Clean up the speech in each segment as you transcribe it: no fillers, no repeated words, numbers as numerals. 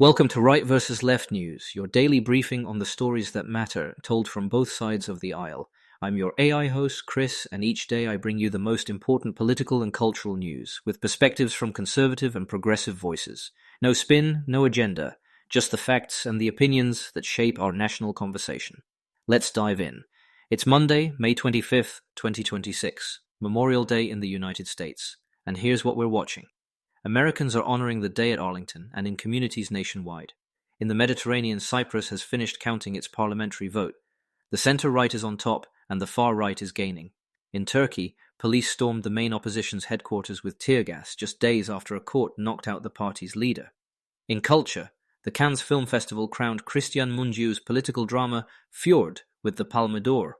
Welcome to Right versus Left News, your daily briefing on the stories that matter, told from both sides of the aisle. I'm your AI host, Chris, and each day I bring you the most important political and cultural news, with perspectives from conservative and progressive voices. No spin, no agenda, just the facts and the opinions that shape our national conversation. Let's dive in. It's Monday, May 25th, 2026, Memorial Day in the United States, and here's what we're watching. Americans are honoring the day at Arlington and in communities nationwide. In the Mediterranean, Cyprus has finished counting its parliamentary vote. The center-right is on top and the far-right is gaining. In Turkey, police stormed the main opposition's headquarters with tear gas just days after a court knocked out the party's leader. In culture, the Cannes Film Festival crowned Cristian Mungiu's political drama Fjord with the Palme d'Or.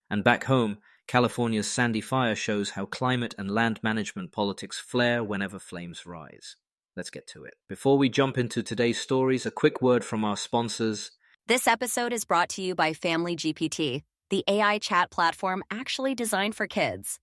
And back home, California's Sandy Fire shows how climate and land management politics flare whenever flames rise. Let's get to it. Before we jump into today's stories, a quick word from our sponsors. This episode is brought to you by Family GPT, the AI chat platform actually designed for kids.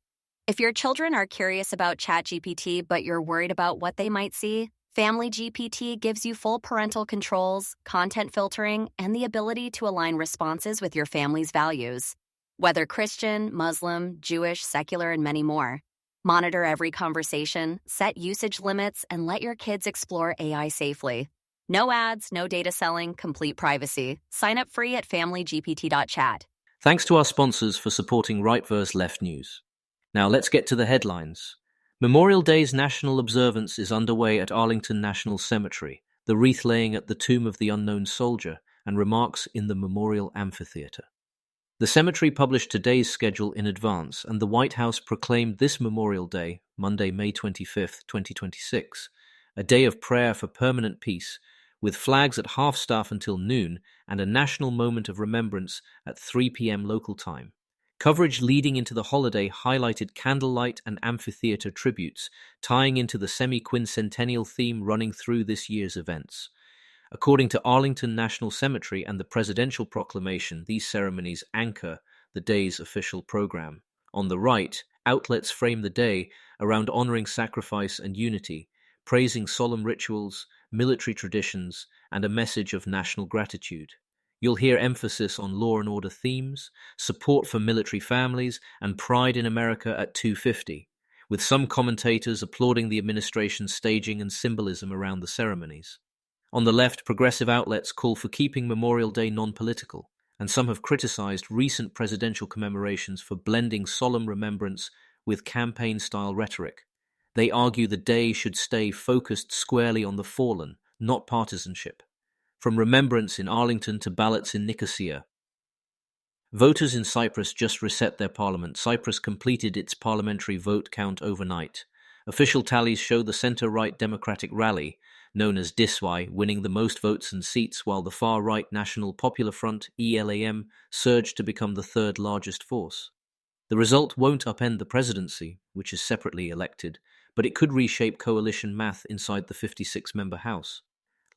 If your children are curious about ChatGPT but you're worried about what they might see, Family GPT gives you full parental controls, content filtering, and the ability to align responses with your family's values. Whether Christian, Muslim, Jewish, secular, and many more. Monitor every conversation, set usage limits, and let your kids explore AI safely. No ads, no data selling, complete privacy. Sign up free at familygpt.chat. Thanks to our sponsors for supporting Right vs. Left News. Now let's get to the headlines. Memorial Day's national observance is underway at Arlington National Cemetery, the wreath laying at the tomb of the unknown soldier, and remarks in the Memorial Amphitheater. The cemetery published today's schedule in advance, and the White House proclaimed this Memorial Day, Monday, May 25, 2026, a day of prayer for permanent peace, with flags at half-staff until noon and a national moment of remembrance at 3 p.m. local time. Coverage leading into the holiday highlighted candlelight and amphitheater tributes, tying into the semi-quincentennial theme running through this year's events. According to Arlington National Cemetery and the presidential proclamation, these ceremonies anchor the day's official program. On the right, outlets frame the day around honoring sacrifice and unity, praising solemn rituals, military traditions, and a message of national gratitude. You'll hear emphasis on law and order themes, support for military families, and pride in America at 250, with some commentators applauding the administration's staging and symbolism around the ceremonies. On the left, progressive outlets call for keeping Memorial Day non-political, and some have criticized recent presidential commemorations for blending solemn remembrance with campaign-style rhetoric. They argue the day should stay focused squarely on the fallen, not partisanship. From remembrance in Arlington to ballots in Nicosia. Voters in Cyprus just reset their parliament. Cyprus completed its parliamentary vote count overnight. Official tallies show the center-right Democratic Rally, known as DISY, winning the most votes and seats, while the far-right National Popular Front, ELAM, surged to become the third largest force. The result won't upend the presidency, which is separately elected, but it could reshape coalition math inside the 56-member House.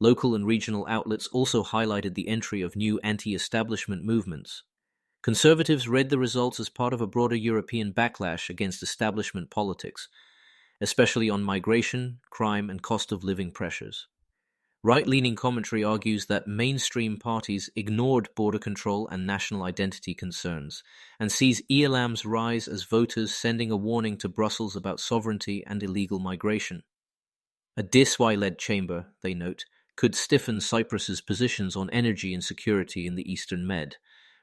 Local and regional outlets also highlighted the entry of new anti-establishment movements. Conservatives read the results as part of a broader European backlash against establishment politics, especially on migration, crime, and cost of living pressures. Right-leaning commentary argues that mainstream parties ignored border control and national identity concerns, and sees ELAM's rise as voters sending a warning to Brussels about sovereignty and illegal migration. A DISY-led chamber, they note, could stiffen Cyprus's positions on energy and security in the Eastern Med.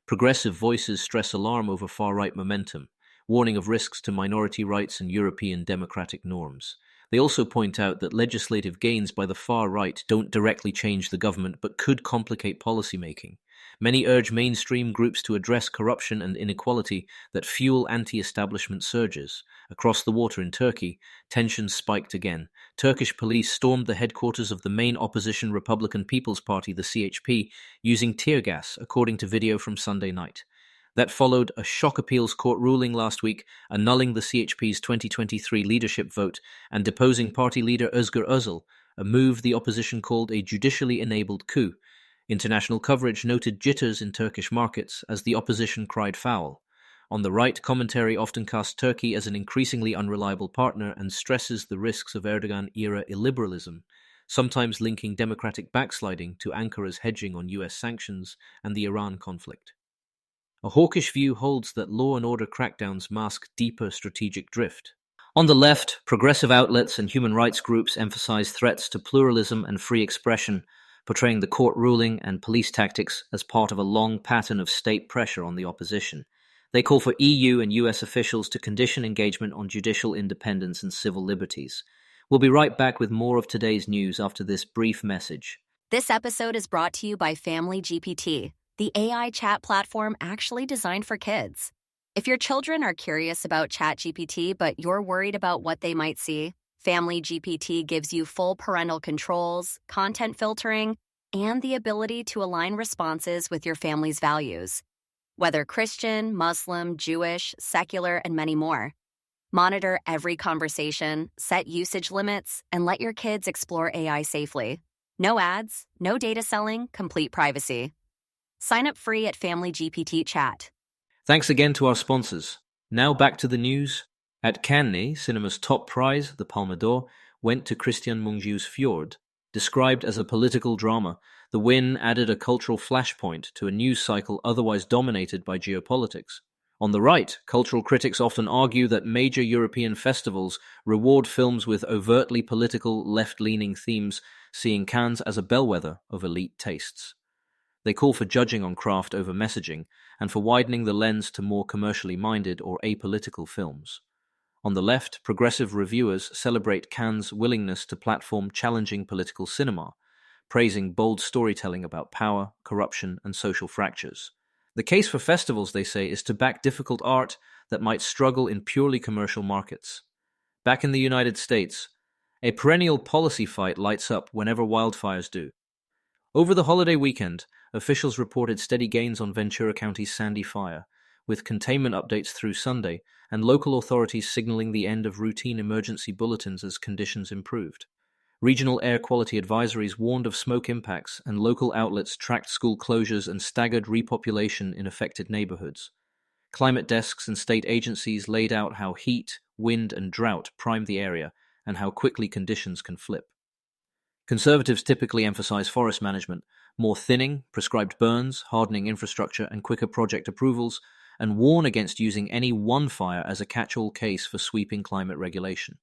Progressive voices stress alarm over far-right momentum, warning of risks to minority rights and European democratic norms. They also point out that legislative gains by the far right don't directly change the government but could complicate policymaking. Many urge mainstream groups to address corruption and inequality that fuel anti-establishment surges. Across the water in Turkey, tensions spiked again. Turkish police stormed the headquarters of the main opposition Republican People's Party, the CHP, using tear gas, according to video from Sunday night. That followed a shock appeals court ruling last week annulling the CHP's 2023 leadership vote and deposing party leader Özgür Özel, a move the opposition called a judicially enabled coup. International coverage noted jitters in Turkish markets as the opposition cried foul. On the right, commentary often casts Turkey as an increasingly unreliable partner and stresses the risks of Erdogan-era illiberalism. sometimes linking democratic backsliding to Ankara's hedging on US sanctions and the Iran conflict. A hawkish view holds that law and order crackdowns mask deeper strategic drift. On the left, progressive outlets and human rights groups emphasize threats to pluralism and free expression, portraying the court ruling and police tactics as part of a long pattern of state pressure on the opposition. They call for EU and US officials to condition engagement on judicial independence and civil liberties. We'll be right back with more of today's news after this brief message. This episode is brought to you by Family GPT, the AI chat platform actually designed for kids. If your children are curious about ChatGPT but you're worried about what they might see, Family GPT gives you full parental controls, content filtering, and the ability to align responses with your family's values. Whether Christian, Muslim, Jewish, secular, and many more. Monitor every conversation, set usage limits, and let your kids explore AI safely. No ads, no data selling, complete privacy. Sign up free at Family GPT Chat. Thanks again to our sponsors. Now back to the news. At Cannes, cinema's top prize, the Palme d'Or, went to Cristian Mungiu's Fjord. Described as a political drama, the win added a cultural flashpoint to a news cycle otherwise dominated by geopolitics. On the right, cultural critics often argue that major European festivals reward films with overtly political, left-leaning themes, seeing Cannes as a bellwether of elite tastes. They call for judging on craft over messaging, and for widening the lens to more commercially minded or apolitical films. On the left, progressive reviewers celebrate Cannes' willingness to platform challenging political cinema, praising bold storytelling about power, corruption, and social fractures. The case for festivals, they say, is to back difficult art that might struggle in purely commercial markets. Back in the United States, a perennial policy fight lights up whenever wildfires do. Over the holiday weekend, officials reported steady gains on Ventura County's Sandy Fire, with containment updates through Sunday and local authorities signaling the end of routine emergency bulletins as conditions improved. Regional air quality advisories warned of smoke impacts, and local outlets tracked school closures and staggered repopulation in affected neighborhoods. Climate desks and state agencies laid out how heat, wind, and drought prime the area, and how quickly conditions can flip. Conservatives typically emphasize forest management, more thinning, prescribed burns, hardening infrastructure, and quicker project approvals, and warn against using any one fire as a catch-all case for sweeping climate regulation.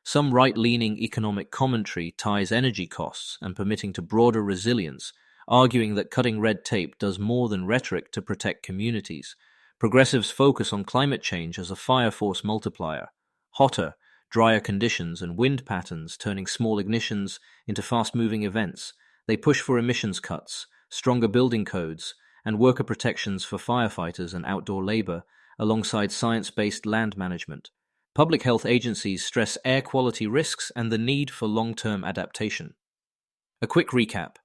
Some right-leaning economic commentary ties energy costs and permitting to broader resilience, arguing that cutting red tape does more than rhetoric to protect communities. Progressives focus on climate change as a fire force multiplier. Hotter, drier conditions and wind patterns turning small ignitions into fast-moving events. They push for emissions cuts, stronger building codes, and worker protections for firefighters and outdoor labor, alongside science-based land management. Public health agencies stress air quality risks and the need for long-term adaptation. A quick recap.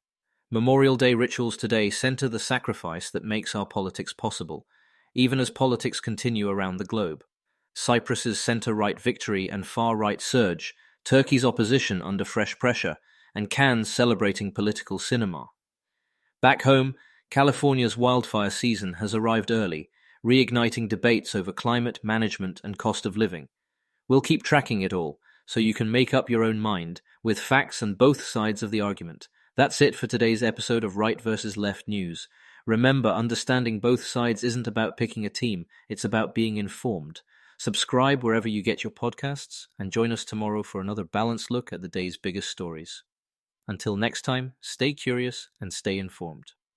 Memorial Day rituals today center the sacrifice that makes our politics possible, even as politics continue around the globe. Cyprus's center-right victory and far-right surge, Turkey's opposition under fresh pressure, and Cannes celebrating political cinema. Back home, California's wildfire season has arrived early, reigniting debates over climate management and cost of living. We'll keep tracking it all, so you can make up your own mind, with facts on both sides of the argument. That's it for today's episode of Right versus Left News. Remember, understanding both sides isn't about picking a team, it's about being informed. Subscribe wherever you get your podcasts, and join us tomorrow for another balanced look at the day's biggest stories. Until next time, stay curious and stay informed.